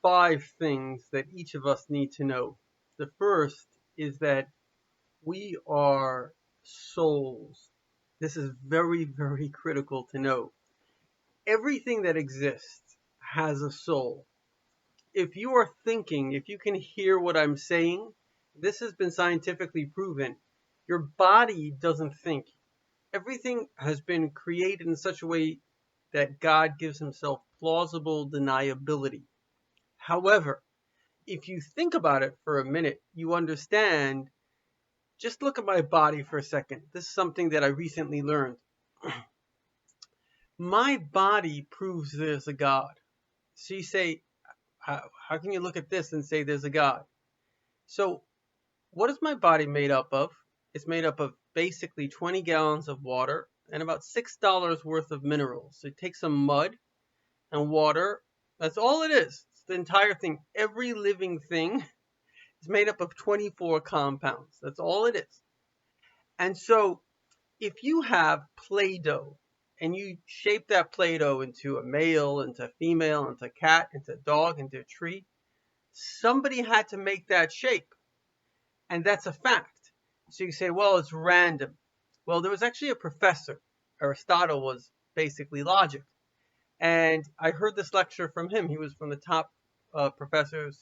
Five things that each of us need to know. The first is that we are souls. This is very, very critical to know. Everything that exists has a soul. If you are thinking, if you can hear what I'm saying, this has been scientifically proven. Your body doesn't think. Everything has been created in such a way that God gives himself plausible deniability. However, if you think about it for a minute, you understand. Just look at my body for a second. This is something that I recently learned. My body proves there's a God. So you say, how can you look at this and say there's a God? So what is my body made up of? It's made up of basically 20 gallons of water and about $6 worth of minerals. So you take some mud and water. That's all it is. It's the entire thing. Every living thing is made up of 24 compounds. That's all it is. And so if you have Play-Doh and you shape that Play-Doh into a male, into a female, into a cat, into a dog, into a tree, somebody had to make that shape. And that's a fact. So you say, well, it's random. Well, there was actually a professor. Aristotle was basically logic. And I heard this lecture from him. He was from the top professors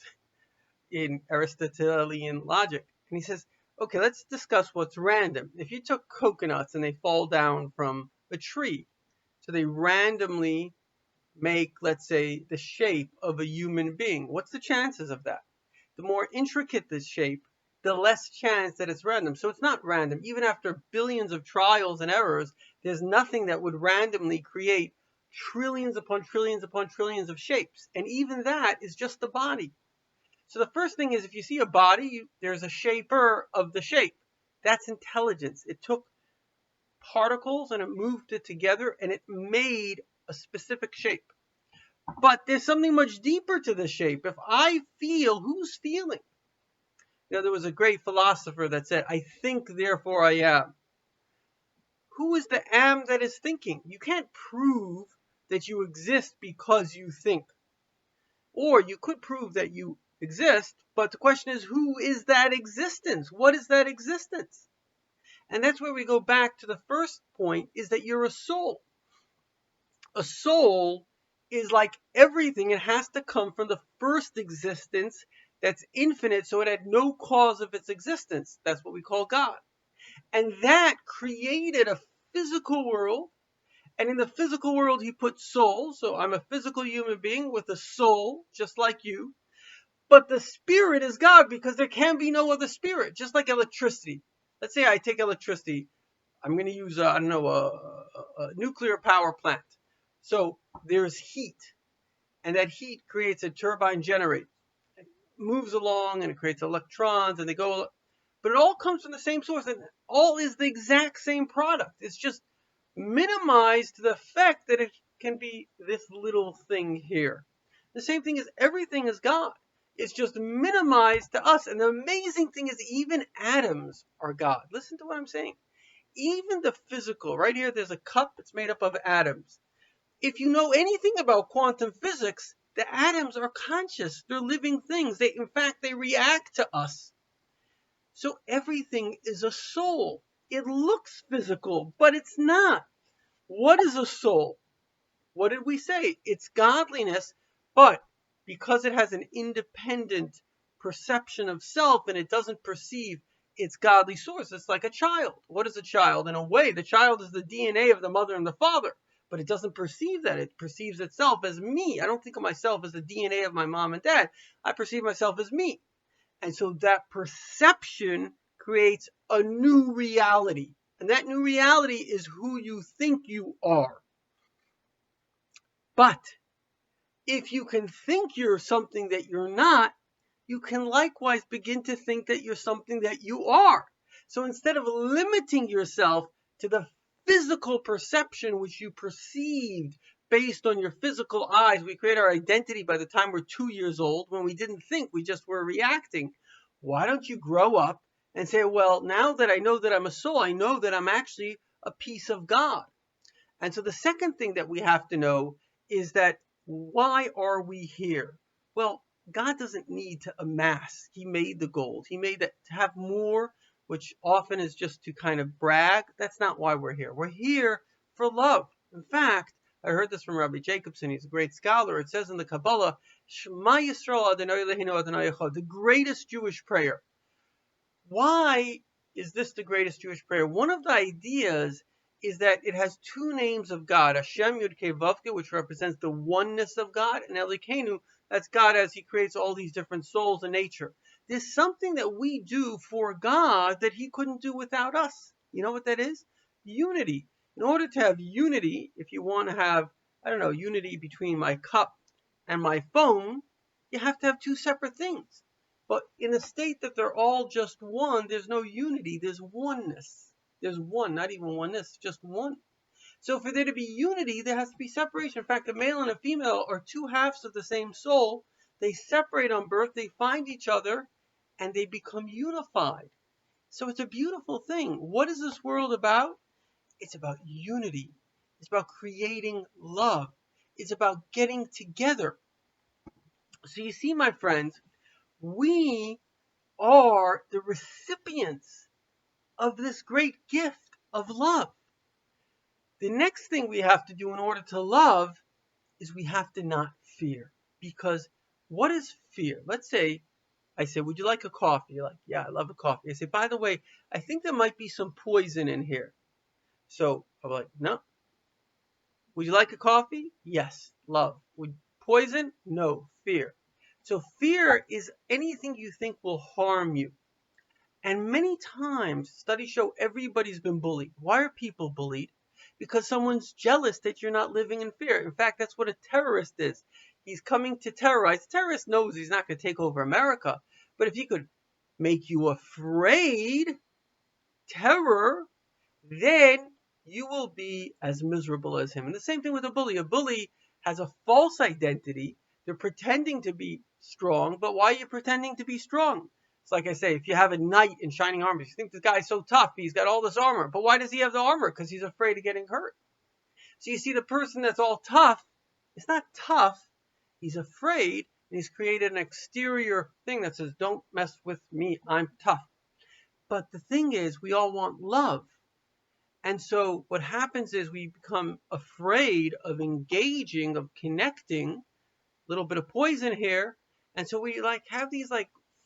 in Aristotelian logic. And he says, okay, let's discuss what's random. If you took coconuts and they fall down from a tree, so they randomly make, let's say, the shape of a human being, what's the chances of that? The more intricate the shape, the less chance that it's random. So it's not random. Even after billions of trials and errors, there's nothing that would randomly create trillions upon trillions upon trillions of shapes. And even that is just the body. So the first thing is, if you see a body, there's a shaper of the shape. That's intelligence. It took particles and it moved it together and it made a specific shape. But there's something much deeper to the shape. If I feel, who's feeling? There was a great philosopher that said, I think, therefore I am. Who is the am that is thinking? You can't prove that you exist because you think. Or you could prove that you exist, but the question is, who is that existence? What is that existence? And that's where we go back to the first point, is that you're a soul. A soul is like everything. It has to come from the first existence that's infinite, so it had no cause of its existence. That's what we call God. And that created a physical world. And in the physical world, he put soul. So I'm a physical human being with a soul, just like you. But the spirit is God, because there can be no other spirit, just like electricity. Let's say I take electricity. I'm going to use, a nuclear power plant. So there's heat, and that heat creates a turbine generator. It moves along and it creates electrons, and they go, but it all comes from the same source, and all is the exact same product. It's just minimized to the fact that it can be this little thing here. The same thing is, everything is God. It's just minimized to us. And the amazing thing is, even atoms are God. Listen to what I'm saying. Even the physical, right here, there's a cup that's made up of atoms. If you know anything about quantum physics, the atoms are conscious. They're living things. In fact, they react to us. So everything is a soul. It looks physical, but it's not. What is a soul? What did we say? It's godliness, but because it has an independent perception of self and it doesn't perceive its godly source, it's like a child. What is a child? In a way, the child is the DNA of the mother and the father, but it doesn't perceive that. It perceives itself as me. I don't think of myself as the DNA of my mom and dad. I perceive myself as me. And so that perception creates a new reality. And that new reality is who you think you are. But if you can think you're something that you're not, you can likewise begin to think that you're something that you are. So instead of limiting yourself to the physical perception which you perceived based on your physical eyes, we create our identity by the time we're 2 years old, when we didn't think, we just were reacting. Why don't you grow up and say, well, now that I know that I'm a soul, I know that I'm actually a piece of God. And so the second thing that we have to know is that, why are we here? Well, God doesn't need to amass. He made the gold. He made that to have more, which often is just to kind of brag. That's not why we're here. We're here for love. In fact, I heard this from Rabbi Jacobson. He's a great scholar. It says in the Kabbalah, Shema Yisrael Adonai Eloheinu Adonai Echad, the greatest Jewish prayer. Why is this the greatest Jewish prayer? One of the ideas is that it has two names of God, Hashem Yud Kei Vav Kei, which represents the oneness of God, and Elokeinu, that's God as He creates all these different souls and nature. There's something that we do for God that He couldn't do without us. You know what that is? Unity. In order to have unity, if you want to have, I don't know, unity between my cup and my phone, you have to have two separate things. But in a state that they're all just one, there's no unity, there's oneness. There's one, not even oneness, just one. So for there to be unity, there has to be separation. In fact, a male and a female are two halves of the same soul. They separate on birth, they find each other, and they become unified. So it's a beautiful thing. What is this world about? It's about unity. It's about creating love. It's about getting together. So you see, my friends, we are the recipients of this great gift of love. The next thing we have to do in order to love is we have to not fear. Because what is fear? Let's say, I say, would you like a coffee? You're like, yeah, I love a coffee. I say, by the way, I think there might be some poison in here. So I'm like, no. Would you like a coffee? Yes, love. Would poison? No, fear. So fear is anything you think will harm you. And many times, studies show everybody's been bullied. Why are people bullied? Because someone's jealous that you're not living in fear. In fact, that's what a terrorist is. He's coming to terrorize. The terrorist knows he's not going to take over America. But if he could make you afraid, terror, then you will be as miserable as him. And the same thing with a bully. A bully has a false identity. They're pretending to be strong. But why are you pretending to be strong? It's like I say, if you have a knight in shining armor, you think this guy's so tough, he's got all this armor. But why does he have the armor? Because he's afraid of getting hurt. So you see, the person that's all tough, it's not tough. He's afraid, and he's created an exterior thing that says, don't mess with me, I'm tough. But the thing is, we all want love. And so what happens is we become afraid of engaging, of connecting, a little bit of poison here. And so we have these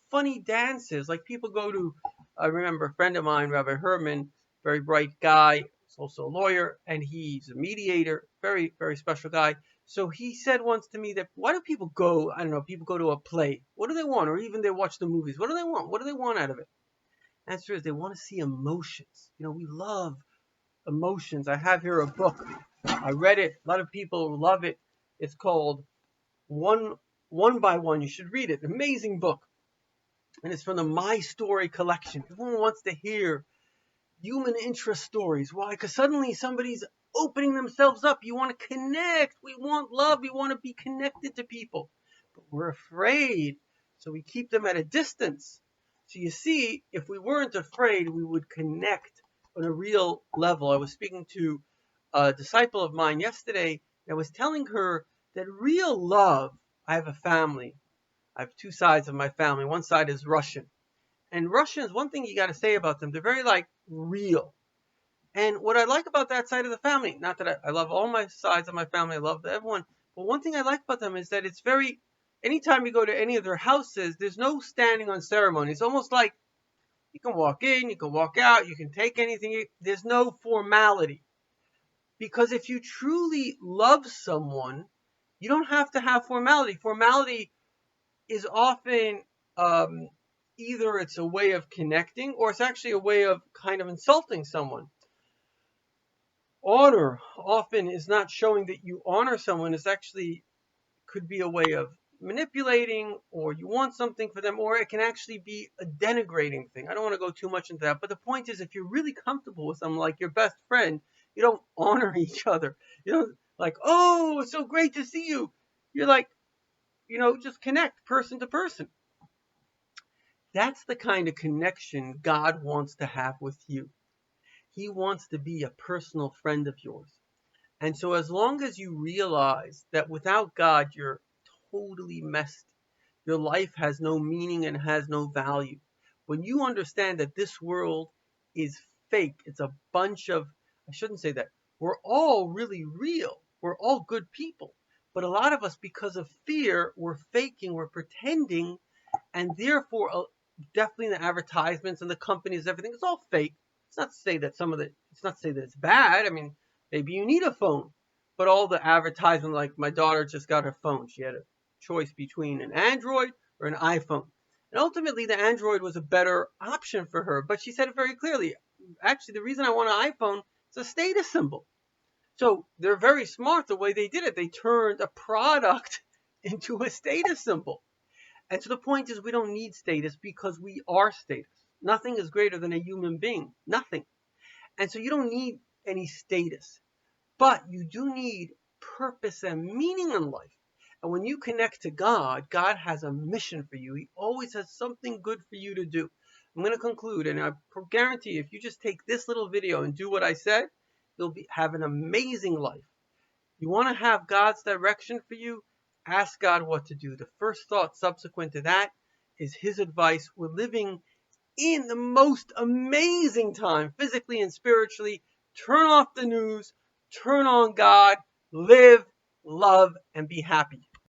funny dances. Like people go to, I remember a friend of mine, Rabbi Herman, very bright guy, he's also a lawyer, and he's a mediator, very, very special guy. So he said once to me that, why do people go, I don't know, people go to a play. What do they want? Or even they watch the movies. What do they want? What do they want out of it? The answer is they want to see emotions. We love emotions. I have here a book. I read it. A lot of people love it. It's called One by One. You should read it. Amazing book. And it's from the My Story collection. Everyone wants to hear human interest stories. Why? Because suddenly somebody's opening themselves up. You want to connect. We want love. We want to be connected to people. But we're afraid, so we keep them at a distance. So you see, if we weren't afraid, we would connect on a real level. I was speaking to a disciple of mine yesterday, and I was telling her that real love, I have a family. I have two sides of my family. One side is Russian. And Russians, one thing you got to say about them, they're very real. And what I like about that side of the family, not that I love all my sides of my family, I love everyone, but one thing I like about them is that it's very, anytime you go to any of their houses, there's no standing on ceremony. It's almost like you can walk in, you can walk out, you can take anything. There's no formality. Because if you truly love someone, you don't have to have formality. Formality is often either it's a way of connecting or it's actually a way of kind of insulting someone. Honor often is not showing that you honor someone. It's actually could be a way of manipulating, or you want something for them, or it can actually be a denigrating thing. I don't want to go too much into that, but the point is, if you're really comfortable with someone like your best friend, you don't honor each other. You don't oh, it's so great to see you. You're just connect person to person. That's the kind of connection God wants to have with you. He wants to be a personal friend of yours. And so as long as you realize that without God, you're totally messed your life has no meaning and has no value. When you understand that this world is fake, it's a bunch of, I shouldn't say that, we're all really real. We're all good people. But a lot of us, because of fear, we're faking, we're pretending, and therefore, definitely the advertisements and the companies, everything is all fake. It's not to say that it's not to say that it's bad. I mean, maybe you need a phone, but all the advertisement, like my daughter just got her phone. She had a choice between an Android or an iPhone. And ultimately, the Android was a better option for her. But she said it very clearly. Actually, the reason I want an iPhone is a status symbol. So they're very smart the way they did it. They turned a product into a status symbol. And so the point is, we don't need status because we are status. Nothing is greater than a human being. Nothing. And so you don't need any status. But you do need purpose and meaning in life. And when you connect to God, God has a mission for you. He always has something good for you to do. I'm going to conclude, and I guarantee you, if you just take this little video and do what I said, you'll have an amazing life. You want to have God's direction for you? Ask God what to do. The first thought subsequent to that is His advice. We're living in the most amazing time, physically and spiritually. Turn off the news, turn on God, live, love, and be happy.